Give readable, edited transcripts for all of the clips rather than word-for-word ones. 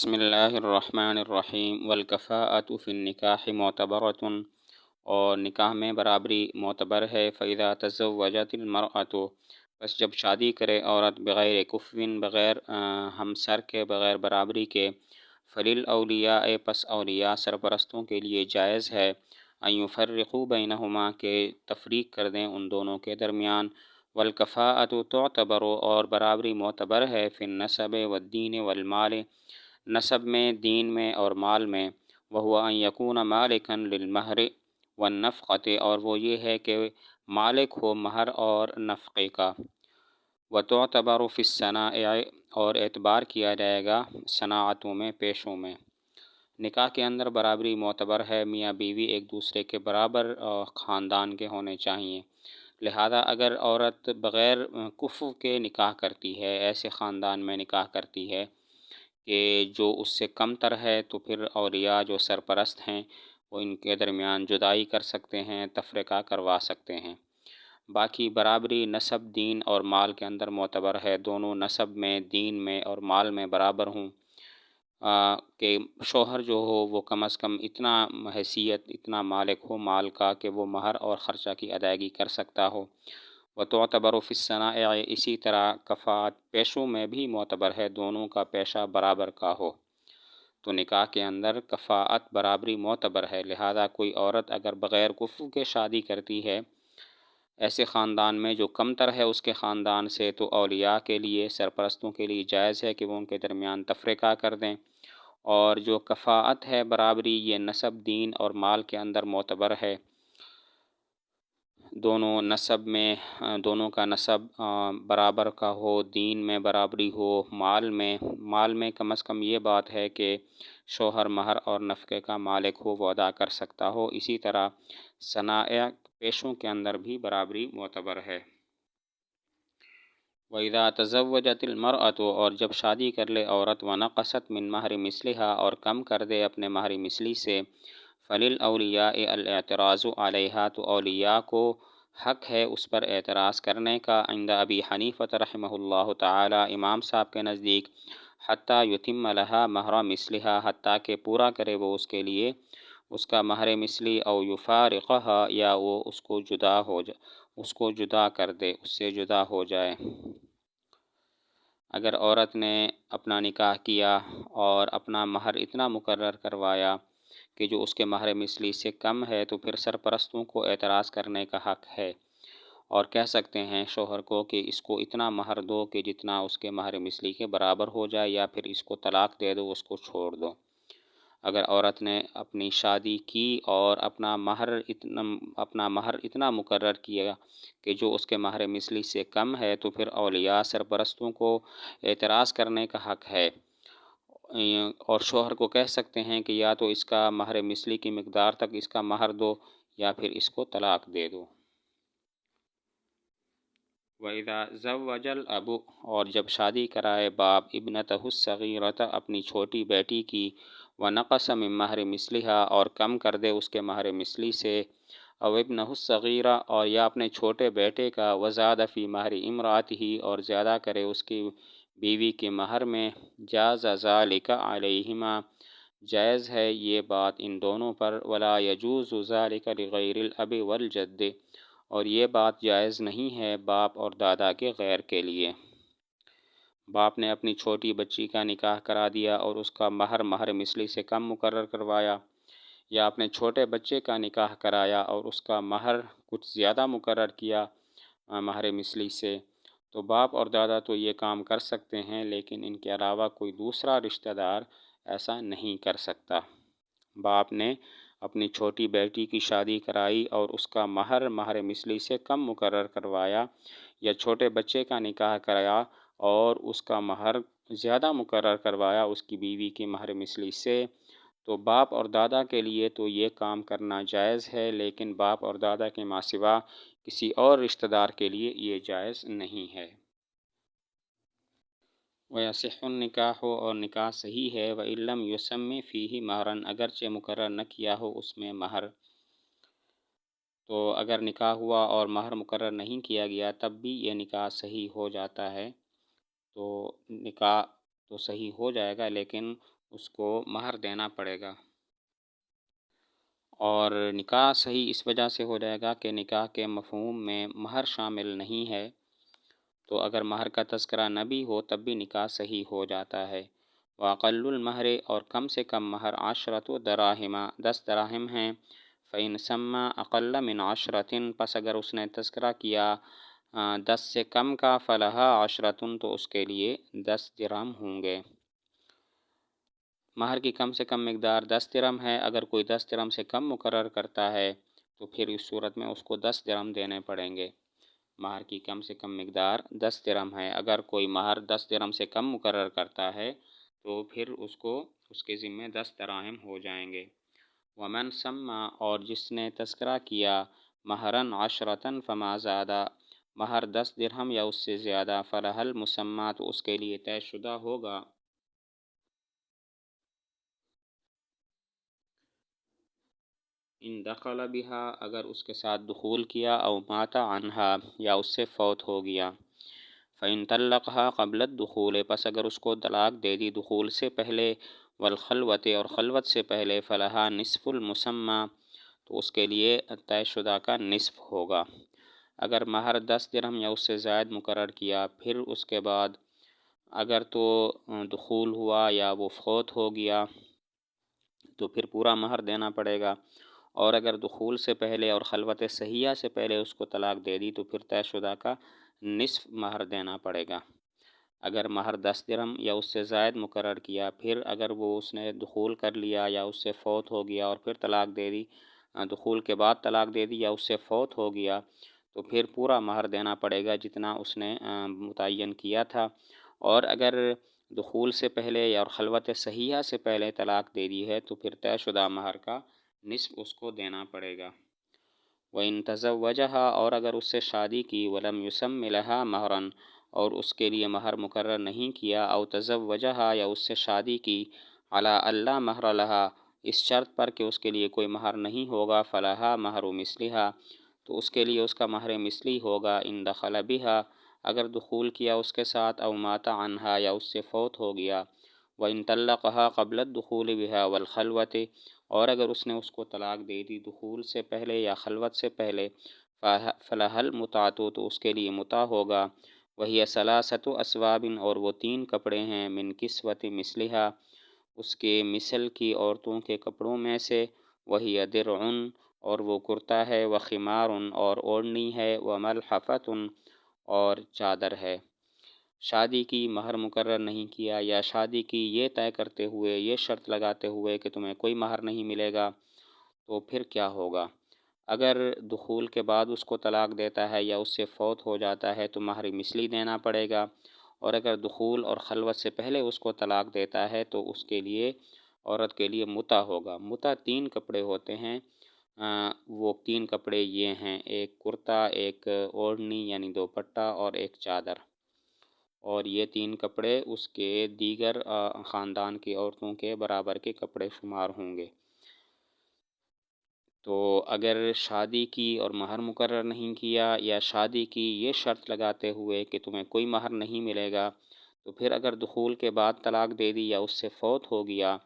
بسم اللہ الرحمن الرحیم والکفاءۃ فی النکاح معتبرۃ، اور نکاح میں برابری معتبر ہے۔ فإذا تزوجت المرأة، بس جب شادی کرے عورت بغیر کفو، بغیر ہمسر کے، بغیر برابری کے، فللاولیاء، پس اولیاء سرپرستوں کے لیے جائز ہے، ان یفرقوا بینہما، کہ تفریق کر دیں ان دونوں کے درمیان۔ والکفاءۃ تعتبر، اور برابری معتبر ہے، فی النسب والدین والمال، نسب میں، دین میں اور مال میں۔ وہو ان یکون مالکا للمہر والنفقۃ، اور وہ یہ ہے کہ مالک ہو مہر اور نفقے کا۔ وتعتبر فی الصنائع، اور اعتبار کیا جائے گا صناعتوں میں، پیشوں میں۔ نکاح کے اندر برابری معتبر ہے، میاں بیوی ایک دوسرے کے برابر خاندان کے ہونے چاہئیں۔ لہذا اگر عورت بغیر کفو کے نکاح کرتی ہے، ایسے خاندان میں نکاح کرتی ہے کہ جو اس سے کم تر ہے، تو پھر اولیاء جو سرپرست ہیں وہ ان کے درمیان جدائی کر سکتے ہیں، تفرقہ کروا سکتے ہیں۔ باقی برابری نسب، دین اور مال کے اندر معتبر ہے، دونوں نسب میں، دین میں اور مال میں برابر ہوں، کہ شوہر جو ہو وہ کم از کم اتنا حیثیت، اتنا مالک ہو مال کا کہ وہ مہر اور خرچہ کی ادائیگی کر سکتا ہو۔ وتعتبر فی الصنائع، اسی طرح کفاءت پیشوں میں بھی معتبر ہے، دونوں کا پیشہ برابر کا ہو۔ تو نکاح کے اندر کفاءت برابری معتبر ہے، لہذا کوئی عورت اگر بغیر کفو کے شادی کرتی ہے ایسے خاندان میں جو کم تر ہے اس کے خاندان سے، تو اولیاء کے لیے، سرپرستوں کے لیے جائز ہے کہ وہ ان کے درمیان تفرقہ کر دیں۔ اور جو کفاءت ہے برابری، یہ نسب، دین اور مال کے اندر معتبر ہے، دونوں نسب میں، دونوں کا نسب برابر کا ہو، دین میں برابری ہو، مال میں کم از کم یہ بات ہے کہ شوہر مہر اور نفقے کا مالک ہو، وہ ادا کر سکتا ہو۔ اسی طرح صنائع، پیشوں کے اندر بھی برابری معتبر ہے۔ وَإِذَا تَزَوَّجَتِ الْمَرْأَةُ، اور جب شادی کر لے عورت، وَنَقَصَتْ مِن مَہْرِ مِثْلِهَا، اور کم کر دے اپنے مہر مثلی سے، فَلِلْأَوْلِيَاءِ الْاعْتِرَاضُ عَلَيْهَا، تو اولیاء کو حق ہے اس پر اعتراض کرنے کا، عند ابی حنیفہ رحمہ اللہ تعالی، امام صاحب کے نزدیک، حتیٰ یتم لها مہر مثلها، حتیٰ کہ پورا کرے وہ اس کے لیے اس کا مہر مثلی، او یفارقها، یا وہ اس کو جدا کر دے، اس سے جدا ہو جائے۔ اگر عورت نے اپنا نکاح کیا اور اپنا مہر اتنا مقرر کروایا کہ جو اس کے مہر مثلی سے کم ہے، تو پھر سرپرستوں کو اعتراض کرنے کا حق ہے، اور کہہ سکتے ہیں شوہر کو کہ اس کو اتنا مہر دو کہ جتنا اس کے مہر مثلی کے برابر ہو جائے، یا پھر اس کو طلاق دے دو، اس کو چھوڑ دو۔ اگر عورت نے اپنی شادی کی اور اپنا مہر اتنا مقرر کیا کہ جو اس کے مہر مثلی سے کم ہے، تو پھر اولیاء سرپرستوں کو اعتراض کرنے کا حق ہے، اور شوہر کو کہہ سکتے ہیں کہ یا تو اس کا مہر مثلی کی مقدار تک اس کا مہر دو، یا پھر اس کو طلاق دے دو۔ وَإِذَا زَوَّجَ الْأَبُ، اور جب شادی کرائے باپ، ابنتہ الصغیرۃ، اپنی چھوٹی بیٹی کی، وَنَقَصَ مِن مَہْرِ مِثْلِهَا، اور کم کر دے اس کے مہر مثلی سے، او ابنہ الصغیرہ، اور یا اپنے چھوٹے بیٹے کا، وَزَادَ فِي مَہْرِ امرأتہ، اور زیادہ کرے اس کی بیوی کے مہر میں، جاز ذَلِکَ عَلَیہما، جائز ہے یہ بات ان دونوں پر، وَلَا يَجُوزُ ذَلِکَ لِغَیرِ الْأَبِ وَالْجَدِّ، اور یہ بات جائز نہیں ہے باپ اور دادا کے غیر کے لیے۔ باپ نے اپنی چھوٹی بچی کا نکاح کرا دیا اور اس کا مہر مثلی سے کم مقرر کروایا، یا اپنے چھوٹے بچے کا نکاح کرایا اور اس کا مہر کچھ زیادہ مقرر کیا مہر مثلی سے، تو باپ اور دادا تو یہ کام کر سکتے ہیں، لیکن ان کے علاوہ کوئی دوسرا رشتہ دار ایسا نہیں کر سکتا۔ باپ نے اپنی چھوٹی بیٹی کی شادی کرائی اور اس کا مہر مثلی سے کم مقرر کروایا، یا چھوٹے بچے کا نکاح کرایا اور اس کا مہر زیادہ مقرر کروایا اس کی بیوی کے مہر مثلی سے، تو باپ اور دادا کے لیے تو یہ کام کرنا جائز ہے، لیکن باپ اور دادا کے ماں سوا کسی اور رشتہ دار کے لیے یہ جائز نہیں ہے۔ وَيَصِحُّ النِّكَاحُ، اور نکاح صحیح ہے، وَإِن لَّمْ يُسَمِّ فِيهِ مَهْرًا، اگرچہ مقرر نہ کیا ہو اس میں مہر۔ تو اگر نکاح ہوا اور مہر مقرر نہیں کیا گیا تب بھی یہ نکاح صحیح ہو جاتا ہے، تو نکاح تو صحیح ہو جائے گا، لیکن اس کو مہر دینا پڑے گا۔ اور نکاح صحیح اس وجہ سے ہو جائے گا کہ نکاح کے مفہوم میں مہر شامل نہیں ہے، تو اگر مہر کا تذکرہ نہ بھی ہو تب بھی نکاح صحیح ہو جاتا ہے۔ وَأَقَلُّ الْمَهْرِ اور کم سے کم مہر 10 دراہم 10 دراہم ہیں۔ فَإِنْ سَمَّى أَقَلَّ مِنْ 10 پس اگر اس نے تذکرہ کیا 10 سے کم کا فَلَهَا 10 تو اس کے لیے 10 درہم ہوں گے۔ مہر کی کم سے کم مقدار 10 درہم ہے، اگر کوئی 10 درہم سے کم مقرر کرتا ہے تو پھر اس صورت میں اس کو 10 درہم دینے پڑیں گے۔ مہر کی کم سے کم مقدار 10 درہم ہے، اگر کوئی مہر 10 درہم سے کم مقرر کرتا ہے تو پھر اس کو اس کے ذمہ 10 دراہم ہو جائیں گے۔ ومن سما اور جس نے تذکرہ کیا مہرن 10 فما زادہ مہر 10 درہم یا اس سے زیادہ فلہ المسمى تو اس کے لیے طے شدہ ہوگا۔ ان دخل بها اگر اس کے ساتھ دخول کیا او مات عنها یا اس سے فوت ہو گیا۔ فإن طلقها قبل الدخول پس اگر اس کو طلاق دے دی دخول سے پہلے والخلوت اور خلوت سے پہلے فلہا نصف المسمى تو اس کے لیے طے شدہ کا نصف ہوگا۔ اگر مہر 10 درہم یا اس سے زائد مقرر کیا پھر اس کے بعد اگر تو دخول ہوا یا وہ فوت ہو گیا تو پھر پورا مہر دینا پڑے گا، اور اگر دخول سے پہلے اور خلوت صحیحہ سے پہلے اس کو طلاق دے دی تو پھر طے شدہ کا نصف مہر دینا پڑے گا۔ اگر مہر 10 درہم یا اس سے زائد مقرر کیا پھر اگر وہ اس نے دخول کر لیا یا اس سے فوت ہو گیا اور پھر طلاق دے دی، دخول کے بعد طلاق دے دی یا اس سے فوت ہو گیا تو پھر پورا مہر دینا پڑے گا جتنا اس نے متعین کیا تھا، اور اگر دخول سے پہلے یا خلوت صحیحہ سے پہلے طلاق دے دی ہے تو پھر طے شدہ مہر کا نصف اس کو دینا پڑے گا۔ وَإِن تَزَوَّجَهَا اور اگر اس سے شادی کی وَلَمْ يُسَمِّ لَهَا مَهْرًا اور اس کے لیے مہر مقرر نہیں کیا، او تزوجها یا اس سے شادی کی علی اللہ مہر لها اس شرط پر کہ اس کے لیے کوئی مہر نہیں ہوگا، فلها مہر مثلها تو اس کے لیے اس کا مہر مثلی ہوگا۔ ان دخل بها اگر دخول کیا اس کے ساتھ او مات عنها یا اس سے فوت ہو گیا، وَإِن طَلَّقَهَا قبل الدخول بها والخلوة اور اگر اس نے اس کو طلاق دے دی دخول سے پہلے یا خلوت سے پہلے، فلہ المتعۃ تو اس کے لیے متع ہوگا۔ وہی ثلاثۃ اسواب اور وہ 3 کپڑے ہیں من کسوۃ مثلہا اس کے مثل کی عورتوں کے کپڑوں میں سے، وہی درع اور وہ کرتا ہے، وخمار اور اوڑھنی ہے، وملحفۃ اور چادر ہے۔ شادی کی مہر مقرر نہیں کیا یا شادی کی یہ طے کرتے ہوئے یہ شرط لگاتے ہوئے کہ تمہیں کوئی مہر نہیں ملے گا تو پھر کیا ہوگا؟ اگر دخول کے بعد اس کو طلاق دیتا ہے یا اس سے فوت ہو جاتا ہے تو مہر مثلی دینا پڑے گا، اور اگر دخول اور خلوت سے پہلے اس کو طلاق دیتا ہے تو اس کے لیے عورت کے لیے متع ہوگا۔ متع 3 کپڑے ہوتے ہیں، وہ 3 کپڑے یہ ہیں، ایک کرتا، ایک اوڑھنی یعنی دوپٹہ اور ایک چادر، اور یہ 3 کپڑے اس کے دیگر خاندان کی عورتوں کے برابر کے کپڑے شمار ہوں گے۔ تو اگر شادی کی اور مہر مقرر نہیں کیا یا شادی کی یہ شرط لگاتے ہوئے کہ تمہیں کوئی مہر نہیں ملے گا تو پھر اگر دخول کے بعد طلاق دے دی یا اس سے فوت ہو گیا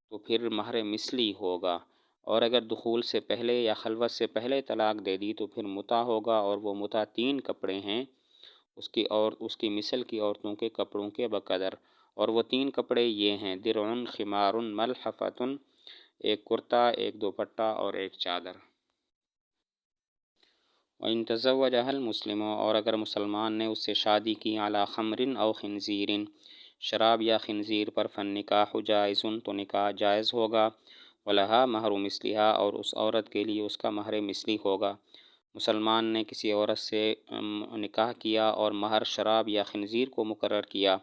تو پھر مہر مثلی ہوگا، اور اگر دخول سے پہلے یا خلوت سے پہلے طلاق دے دی تو پھر متع ہوگا، اور وہ متع 3 کپڑے ہیں اس کی مثل کی عورتوں کے کپڑوں کے بقدر، اور وہ 3 کپڑے یہ ہیں درع، خمار، ملحفۃ ایک کرتا، ایک دوپٹہ اور ایک چادر۔ وَإِن تَزَوَّجَهَا الْمُسْلِمُ اور اگر مسلمان نے اس سے شادی کی علی خمر او خنزیر شراب یا خنزیر پر فالنکاح جائز تو نکاح جائز ہوگا، وَلَهَا مہر مثلہا اور اس عورت کے لیے اس کا مہر مثلی ہوگا۔ مسلمان نے کسی عورت سے نکاح کیا اور مہر شراب یا خنزیر کو مقرر کیا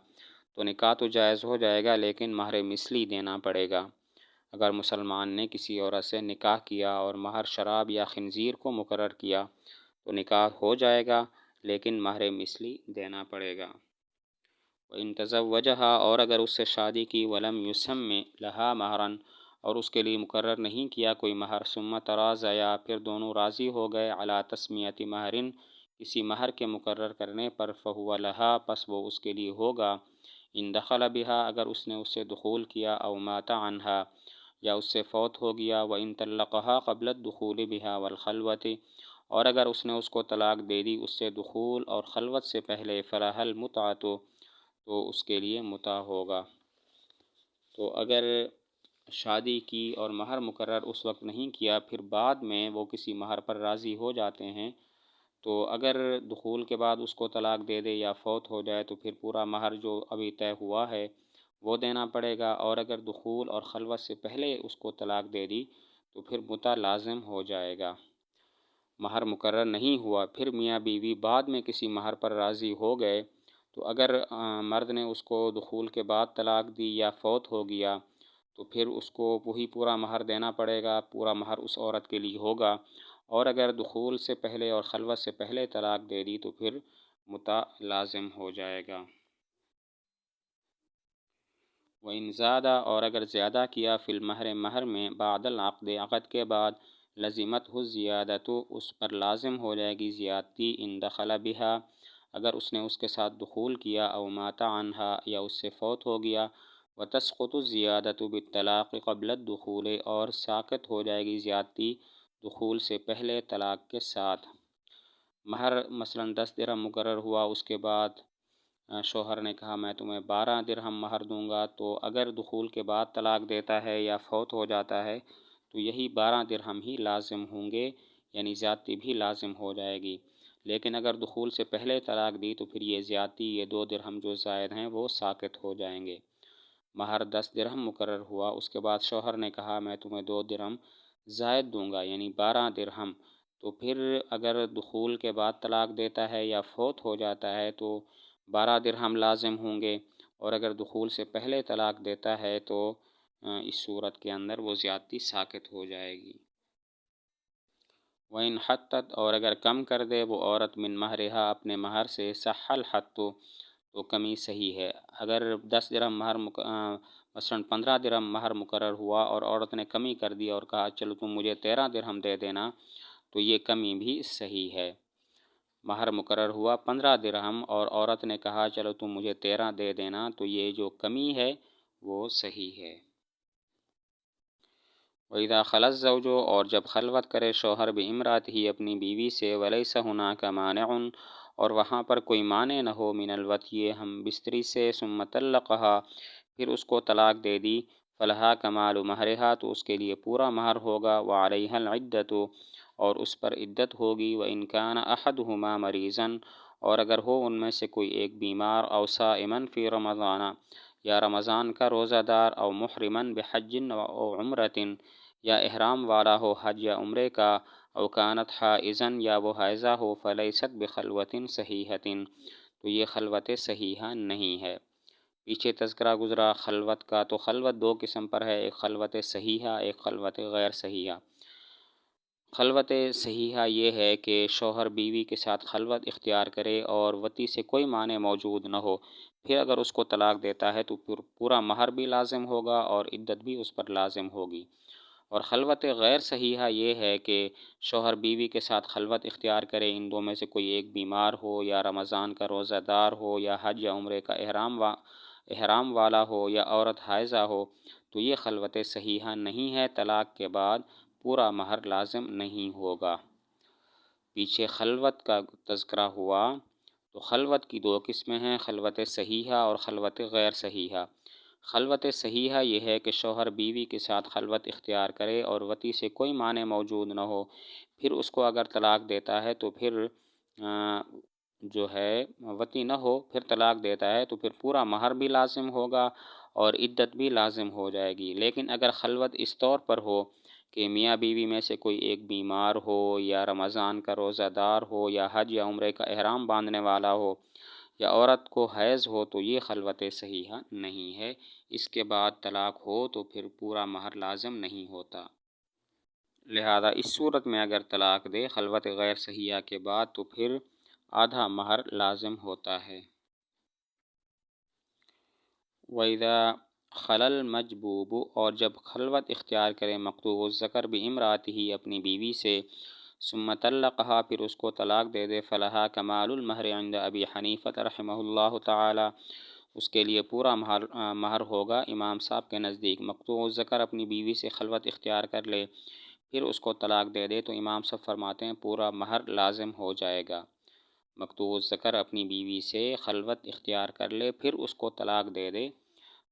تو نکاح تو جائز ہو جائے گا لیکن مہر مثلی دینا پڑے گا۔ اگر مسلمان نے کسی عورت سے نکاح کیا اور مہر شراب یا خنزیر کو مقرر کیا تو نکاح ہو جائے گا لیکن مہر مثلی دینا پڑے گا۔ وَإِن تَزَوَّجَهَا اور اگر اس سے شادی کی وَلَمْ يُسَمِّ لَهَا مَهْرًا اور اس کے لیے مقرر نہیں کیا کوئی مہر، ثم تراضیا پھر دونوں راضی ہو گئے علی تسمیۃ مہر کسی مہر کے مقرر کرنے پر، فہو لہا پس وہ اس کے لیے ہوگا، ان دخل بہا اگر اس نے اس سے دخول کیا، او مات عنہا یا اس سے فوت ہو گیا، وان طلقہا قبل الدخول بہا والخلوۃ اور اگر اس نے اس کو طلاق دے دی اس سے دخول اور خلوت سے پہلے، فلہا المتعۃ تو اس کے لیے متع ہوگا۔ تو اگر شادی کی اور مہر مقرر اس وقت نہیں کیا، پھر بعد میں وہ کسی مہر پر راضی ہو جاتے ہیں، تو اگر دخول کے بعد اس کو طلاق دے دے یا فوت ہو جائے تو پھر پورا مہر جو ابھی طے ہوا ہے وہ دینا پڑے گا، اور اگر دخول اور خلوت سے پہلے اس کو طلاق دے دی تو پھر متع لازم ہو جائے گا۔ مہر مقرر نہیں ہوا، پھر میاں بیوی بعد میں کسی مہر پر راضی ہو گئے، تو اگر مرد نے اس کو دخول کے بعد طلاق دی یا فوت ہو گیا تو پھر اس کو وہی پورا مہر دینا پڑے گا، پورا مہر اس عورت کے لیے ہوگا، اور اگر دخول سے پہلے اور خلوت سے پہلے طلاق دے دی تو پھر متع لازم ہو جائے گا۔ وَإِن زَادَ اور اگر زیادہ کیا فی المہر مہر میں بعد العقد عقد کے بعد، لزمت ہو زیادت اس پر لازم ہو جائے گی زیادتی، ان دخل بہا اگر اس نے اس کے ساتھ دخول کیا، او مات عنہا یا اس سے فوت ہو گیا، وتسقط الزیادۃ بالطلاق قبل الدخول اور ساقط ہو جائے گی زیادتی دخول سے پہلے طلاق کے ساتھ۔ مہر مثلا 10 درہم مقرر ہوا، اس کے بعد شوہر نے کہا میں تمہیں 12 درہم مہر دوں گا، تو اگر دخول کے بعد طلاق دیتا ہے یا فوت ہو جاتا ہے تو یہی 12 درہم ہی لازم ہوں گے، یعنی زیادتی بھی لازم ہو جائے گی۔ لیکن اگر دخول سے پہلے طلاق دی تو پھر یہ زیادتی، یہ 2 درہم جو زائد ہیں وہ ساقط ہو جائیں گے۔ مہر 10 درہم مقرر ہوا، اس کے بعد شوہر نے کہا میں تمہیں 2 درہم زائد دوں گا، یعنی 12 درہم، تو پھر اگر دخول کے بعد طلاق دیتا ہے یا فوت ہو جاتا ہے تو 12 درہم لازم ہوں گے، اور اگر دخول سے پہلے طلاق دیتا ہے تو اس صورت کے اندر وہ زیادتی ساقط ہو جائے گی۔ وَإِنْ حَتَّتْ اور اگر کم کر دے وہ عورت من مہرہا اپنے مہر سے، صح الحط تو کمی صحیح ہے۔ اگر 10 درہم مہر مثلا 15 درہم مہر مقرر ہوا اور عورت نے کمی کر دی اور کہا چلو تم مجھے 13 درہم دے دینا، تو یہ کمی بھی صحیح ہے۔ مہر مقرر ہوا 15 درہم اور عورت نے کہا چلو تم مجھے 13 دے دینا، تو یہ جو کمی ہے وہ صحیح ہے۔ وَإِذَا خَلَا الزَّوْجُ اور جب خلوت کرے شوہر بِامْرَأَتِهِ اپنی بیوی سے، وَلَيْسَ هُنَاكَ مَانِعٌ اور وہاں پر کوئی مانع نہ ہو، من الوطی ہم بستری سے، ثم طلقها پھر اس کو طلاق دے دی، فلہا کمال مہرہا تو اس کے لیے پورا مہر ہوگا، وعلیہا العدۃ اور اس پر عدت ہوگی، وإن كان أحدهما مریضا اور اگر ہو ان میں سے کوئی ایک بیمار، او صائما فی رمضان یا رمضان کا روزہ دار، او محرما بحج او عمرۃ یا احرام والا ہو حج یا عمرے کا، او کانت حائضا یا وہ حائضہ ہو، فلیست بخلوۃ صحیحۃ تو یہ خلوت صحیحہ نہیں ہے۔ پیچھے تذکرہ گزرا خلوت کا، تو خلوت 2 قسم پر ہے، ایک خلوت صحیحہ، ایک خلوت غیر صحیحہ۔ خلوت صحیحہ یہ ہے کہ شوہر بیوی کے ساتھ خلوت اختیار کرے اور وطی سے کوئی مانع موجود نہ ہو، پھر اگر اس کو طلاق دیتا ہے تو پورا مہر بھی لازم ہوگا اور عدت بھی اس پر لازم ہوگی۔ اور خلوت غیر صحیحہ یہ ہے کہ شوہر بیوی کے ساتھ خلوت اختیار کرے، ان 2 میں سے کوئی ایک بیمار ہو یا رمضان کا روزہ دار ہو یا حج یا عمرے کا احرام والا ہو یا عورت حائضہ ہو، تو یہ خلوت صحیحہ نہیں ہے، طلاق کے بعد پورا مہر لازم نہیں ہوگا۔ پیچھے خلوت کا تذکرہ ہوا، تو خلوت کی 2 قسمیں ہیں، خلوت صحیحہ اور خلوت غیر صحیحہ۔ خلوت صحیحہ یہ ہے کہ شوہر بیوی کے ساتھ خلوت اختیار کرے اور وطی سے کوئی مانع موجود نہ ہو، پھر اس کو اگر طلاق دیتا ہے تو پھر جو ہے وطی نہ ہو، پھر طلاق دیتا ہے تو پھر پورا مہر بھی لازم ہوگا اور عدت بھی لازم ہو جائے گی۔ لیکن اگر خلوت اس طور پر ہو کہ میاں بیوی میں سے کوئی ایک بیمار ہو یا رمضان کا روزہ دار ہو یا حج یا عمرے کا احرام باندھنے والا ہو یا عورت کو حیض ہو، تو یہ خلوت صحیحہ نہیں ہے، اس کے بعد طلاق ہو تو پھر پورا مہر لازم نہیں ہوتا۔ لہذا اس صورت میں اگر طلاق دے خلوت غیر صحیحہ کے بعد تو پھر آدھا مہر لازم ہوتا ہے۔ وَإِذَا خَلَا الْمَجْبُوبُ اور جب خلوت اختیار کرے مقطوع الذکر بِامْرَأَتِهِ اپنی بیوی سے، ثم طلقها پھر اس کو طلاق دے دے، فلہا کمال المہر عند ابی حنیفہ رحمہ اللہ تعالی اس کے لیے پورا مہر ہوگا امام صاحب کے نزدیک۔ مقطوع الذکر اپنی بیوی سے خلوت اختیار کر لے پھر اس کو طلاق دے دے تو امام صاحب فرماتے ہیں پورا مہر لازم ہو جائے گا۔ مقطوع الذکر اپنی بیوی سے خلوت اختیار کر لے پھر اس کو طلاق دے دے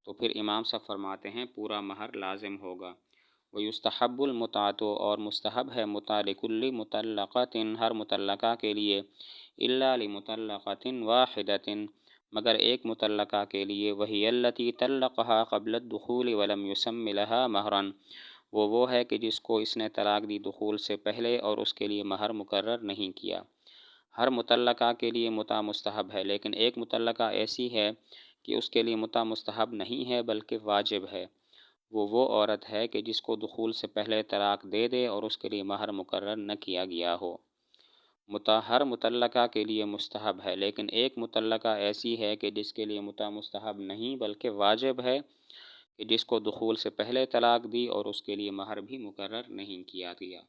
تو پھر امام صاحب فرماتے ہیں پورا مہر لازم ہوگا۔ وَيُسْتَحَبُّ الْمُتْعَةُ اور مستحب ہے متع لِكُلِّ مُطَلَّقَةٍ ہر مطلقہ کے لیے، إِلَّا لِمُطَلَّقَةٍ وَاحِدَةٍ مگر ایک مطلقہ کے لیے، وَهِيَ الَّتِي طَلَّقَهَا قَبْلَ الدُّخُولِ وَلَمْ يُسَمِّ لَهَا مَهْرًا وہ ہے کہ جس کو اس نے طلاق دی دخول سے پہلے اور اس کے لیے مہر مقرر نہیں کیا۔ ہر مطلقہ کے لیے متع مستحب ہے، لیکن ایک مطلقہ ایسی ہے کہ اس کے لیے متع مستحب نہیں ہے بلکہ واجب ہے۔ وہ عورت ہے کہ جس کو دخول سے پہلے طلاق دے دے اور اس کے لیے مہر مقرر نہ کیا گیا ہو۔ متع ہر مطلقہ کے لیے مستحب ہے، لیکن ایک مطلقہ ایسی ہے کہ جس کے لیے متع مستحب نہیں بلکہ واجب ہے کہ جس کو دخول سے پہلے طلاق دی اور اس کے لیے مہر بھی مقرر نہیں کیا گیا۔